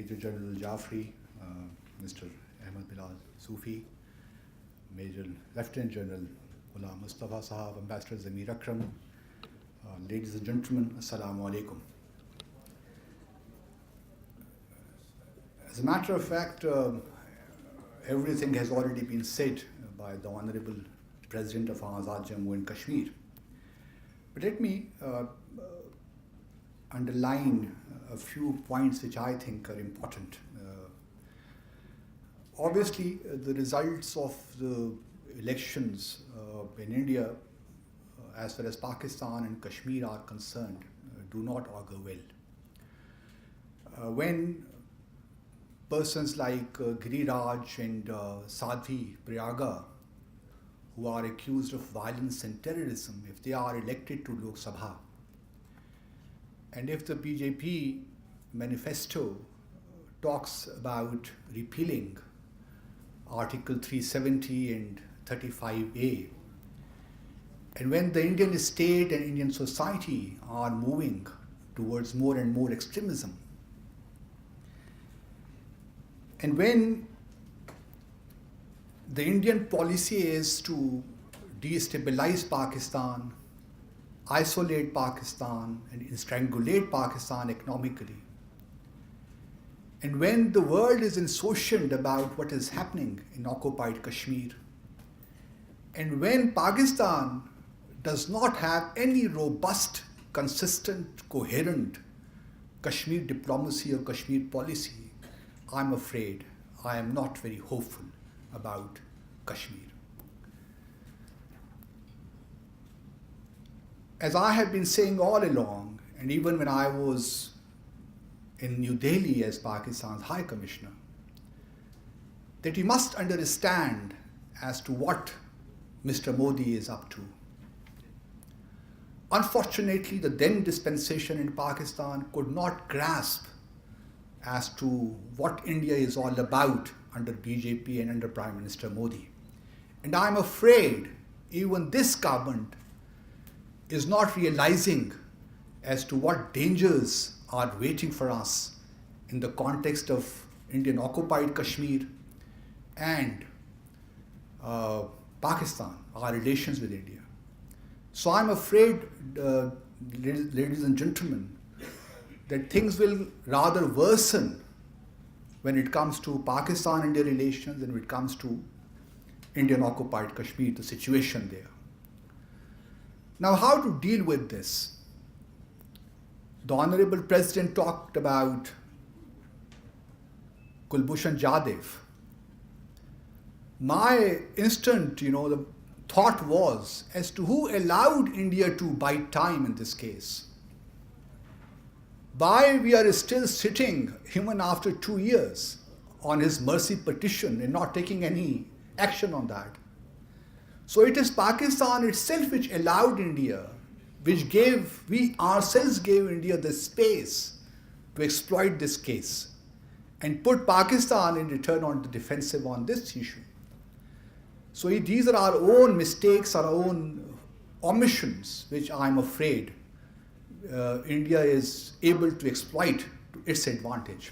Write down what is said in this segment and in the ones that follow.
Major General Jaffrey, Mr. Ahmed Bilal Sufi, Major Lieutenant General Ghulam Mustafa Sahab, Ambassador Zamir Akram, ladies and gentlemen, Assalamu alaikum. As a matter of fact, everything has already been said by the Honorable President of Azad Jammu and Kashmir. But let me underline a few points which I think are important. Obviously, the results of the elections in India, as far as Pakistan and Kashmir are concerned, do not augur well. When persons like Giriraj and Sadhi Priyaga, who are accused of violence and terrorism, if they are elected to Lok Sabha, and if the BJP manifesto talks about repealing Article 370 and 35A, and when the Indian state and Indian society are moving towards more and more extremism, and when the Indian policy is to destabilize Pakistan, isolate Pakistan, and strangulate Pakistan economically, and when the world is insouciant about what is happening in occupied Kashmir, and when Pakistan does not have any robust, consistent, coherent Kashmir diplomacy or Kashmir policy, I'm afraid I am not very hopeful about Kashmir. As I have been saying all along, and even when I was in New Delhi as Pakistan's High Commissioner, that we must understand as to what Mr. Modi is up to. Unfortunately, the then dispensation in Pakistan could not grasp as to what India is all about under BJP and under Prime Minister Modi. And I'm afraid even this government is not realizing as to what dangers are waiting for us in the context of Indian occupied Kashmir and Pakistan, our relations with India. So I'm afraid, ladies and gentlemen, that things will rather worsen when it comes to Pakistan-India relations and when it comes to Indian occupied Kashmir, the situation there. Now, how to deal with this? The Honorable President talked about Kulbhushan Jadhav. My instant, the thought was as to who allowed India to bide time in this case. Why we are still sitting, even after 2 years, on his mercy petition and not taking any action on that. So it is Pakistan itself which allowed India, we ourselves gave India the space to exploit this case and put Pakistan in return on the defensive on this issue. So these are our own mistakes, our own omissions, which I'm afraid India is able to exploit to its advantage.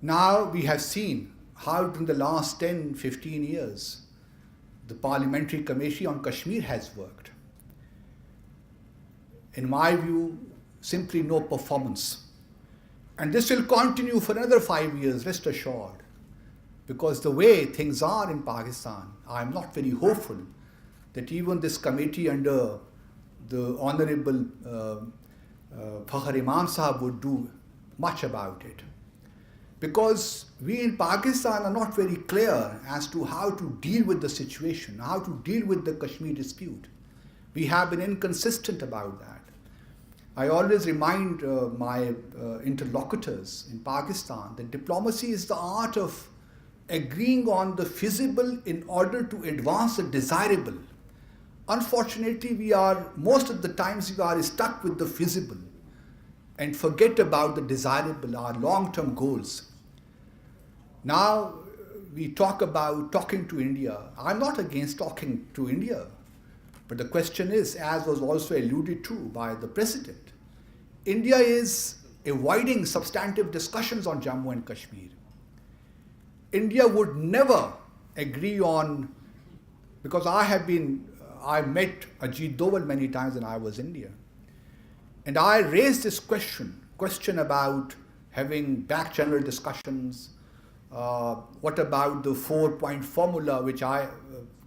Now we have seen how in the last 10, 15 years, the Parliamentary Committee on Kashmir has worked. In my view, simply no performance. And this will continue for another 5 years, rest assured. Because the way things are in Pakistan, I'm not very hopeful that even this committee under the Honorable Fakhr Imam Sahab would do much about it. Because we in Pakistan are not very clear as to how to deal with the situation, how to deal with the Kashmir dispute. We have been inconsistent about that. I always remind my interlocutors in Pakistan that diplomacy is the art of agreeing on the feasible in order to advance the desirable. Unfortunately, most of the times we are stuck with the feasible and forget about the desirable, our long-term goals. Now we talk about talking to India. I'm not against talking to India. But the question is, as was also alluded to by the President, India is avoiding substantive discussions on Jammu and Kashmir. India would never agree on, because I met Ajit Doval many times when I was in India. And I raised this question about having back channel discussions. What about the 4-point formula, which I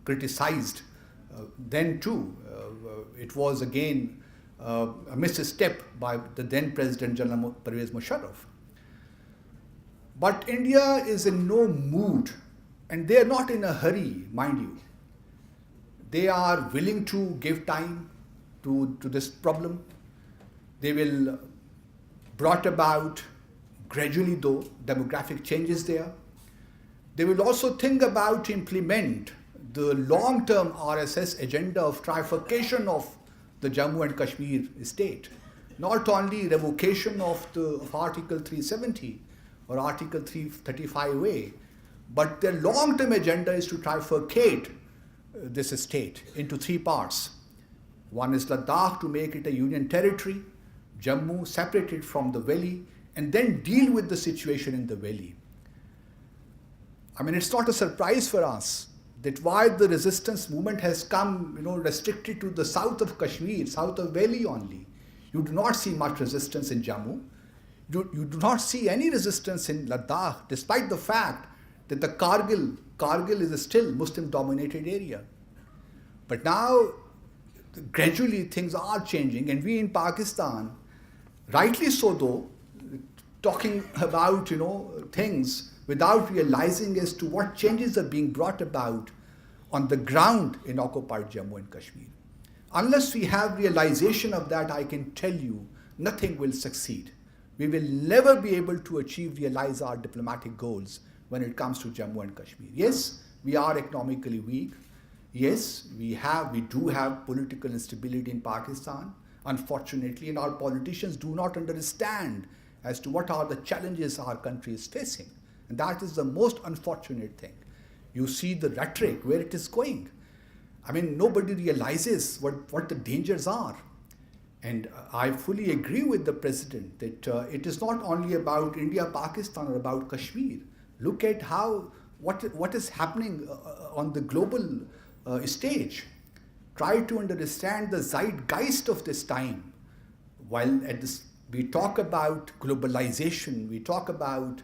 criticized then too? It was again a misstep by the then President General Pervez Musharraf. But India is in no mood, and they are not in a hurry, mind you. They are willing to give time to this problem. They will brought about gradually, though, demographic changes there. They will also think about to implement the long-term RSS agenda of trifurcation of the Jammu and Kashmir state. Not only revocation of Article 370 or Article 335A, but their long-term agenda is to trifurcate this state into 3 parts. One is Ladakh, to make it a union territory, Jammu separated from the valley, and then deal with the situation in the valley. I mean, it's not a surprise for us that why the resistance movement has come, restricted to the south of Kashmir, south of valley only. You do not see much resistance in Jammu. You do not see any resistance in Ladakh, despite the fact that the Kargil is a still Muslim-dominated area. But now, gradually things are changing, and we in Pakistan, rightly so though, talking about things without realizing as to what changes are being brought about on the ground in occupied Jammu and Kashmir. Unless we have realization of that, I can tell you, nothing will succeed. We will never be able to realize our diplomatic goals when it comes to Jammu and Kashmir. Yes, we are economically weak. Yes, we do have political instability in Pakistan, unfortunately, and our politicians do not understand as to what are the challenges our country is facing. And that is the most unfortunate thing. You see the rhetoric, where it is going. I mean, nobody realizes what the dangers are. And I fully agree with the President that it is not only about India, Pakistan, or about Kashmir. Look at what is happening on the global stage. Try to understand the zeitgeist of this time. While we talk about globalization, we talk about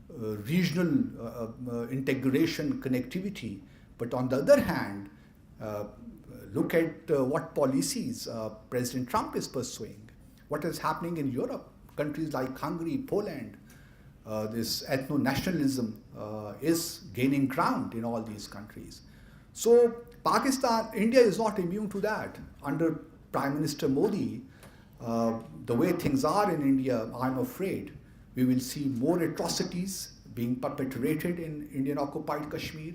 regional integration, connectivity, but on the other hand, look at what policies President Trump is pursuing. What is happening in Europe? Countries like Hungary, Poland, this ethno-nationalism is gaining ground in all these countries. So India is not immune to that. Under Prime Minister Modi, the way things are in India, I'm afraid we will see more atrocities being perpetrated in Indian occupied Kashmir.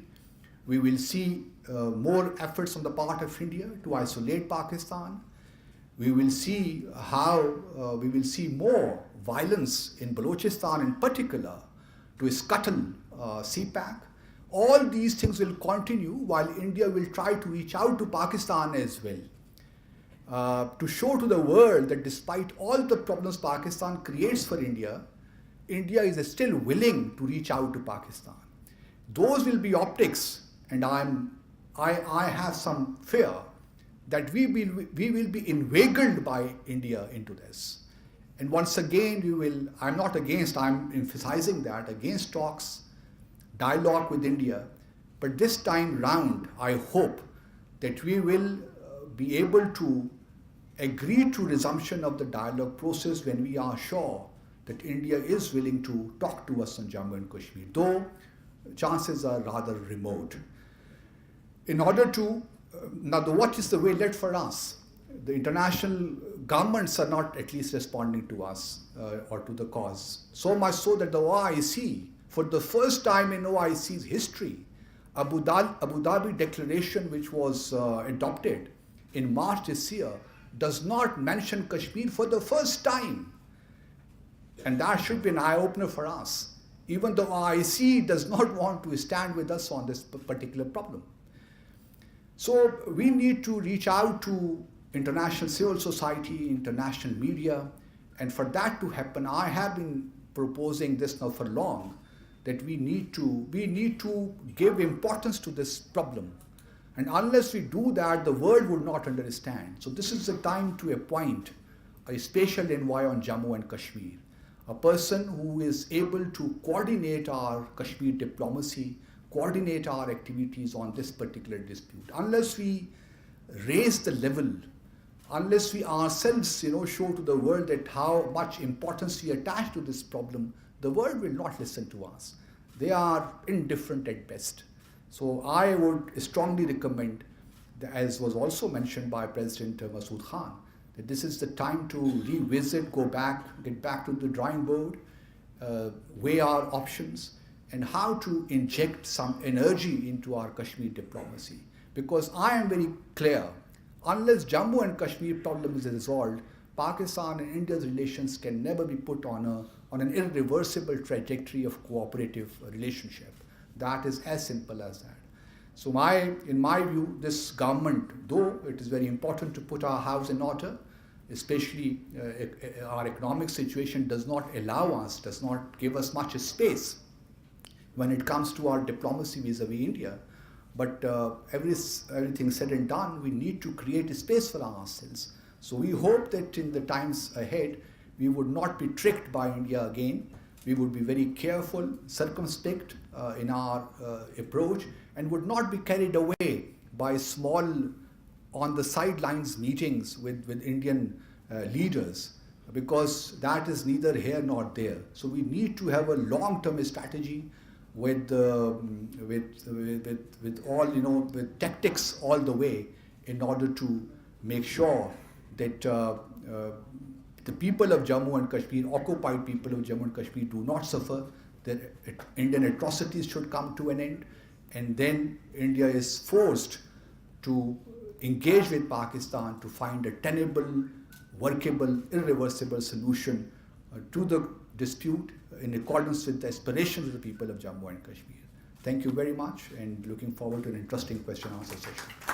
We will see more efforts on the part of India to isolate Pakistan. We will see more violence in Balochistan in particular to scuttle CPAC. All these things will continue while India will try to reach out to Pakistan as well. To show to the world that despite all the problems Pakistan creates for India, India is still willing to reach out to Pakistan. Those will be optics, and I have some fear that we will be inveigled by India into this. And once again, I'm not against, I'm emphasizing that, against talks, dialogue with India. But this time round, I hope that we will be able to agree to resumption of the dialogue process when we are sure that India is willing to talk to us on Jammu and Kashmir, though chances are rather remote. In order to, now what is the way led for us? The international governments are not at least responding to us or to the cause. So much so that the OIC, for the first time in OIC's history, Abu Dhabi Declaration, which was adopted in March this year, does not mention Kashmir for the first time. And that should be an eye-opener for us. Even the OIC does not want to stand with us on this particular problem. So we need to reach out to international civil society, international media. And for that to happen, I have been proposing this now for long, that we need to give importance to this problem. And unless we do that, the world would not understand. So this is the time to appoint a special envoy on Jammu and Kashmir, a person who is able to coordinate our Kashmir diplomacy, coordinate our activities on this particular dispute. Unless we raise the level, unless we ourselves show to the world that how much importance we attach to this problem, the world will not listen to us. They are indifferent at best. So I would strongly recommend, as was also mentioned by President Masood Khan, that this is the time to revisit, get back to the drawing board, weigh our options, and how to inject some energy into our Kashmir diplomacy. Because I am very clear, unless Jammu and Kashmir problem is resolved, Pakistan and India's relations can never be put on an irreversible trajectory of cooperative relationship. That is as simple as that. So in my view, this government, though it is very important to put our house in order, especially our economic situation does not give us much space when it comes to our diplomacy vis-a-vis India. But everything said and done, we need to create a space for ourselves. So we hope that in the times ahead, we would not be tricked by India again. We would be very careful, circumspect in our approach, and would not be carried away by small on the sidelines meetings with Indian leaders, because that is neither here nor there. So we need to have a long-term strategy with all with tactics all the way, in order to make sure that the people of Jammu and Kashmir, occupied people of Jammu and Kashmir, do not suffer, that Indian atrocities should come to an end, and then India is forced to engage with Pakistan to find a tenable, workable, irreversible solution to the dispute in accordance with the aspirations of the people of Jammu and Kashmir. Thank you very much, and looking forward to an interesting question and answer session.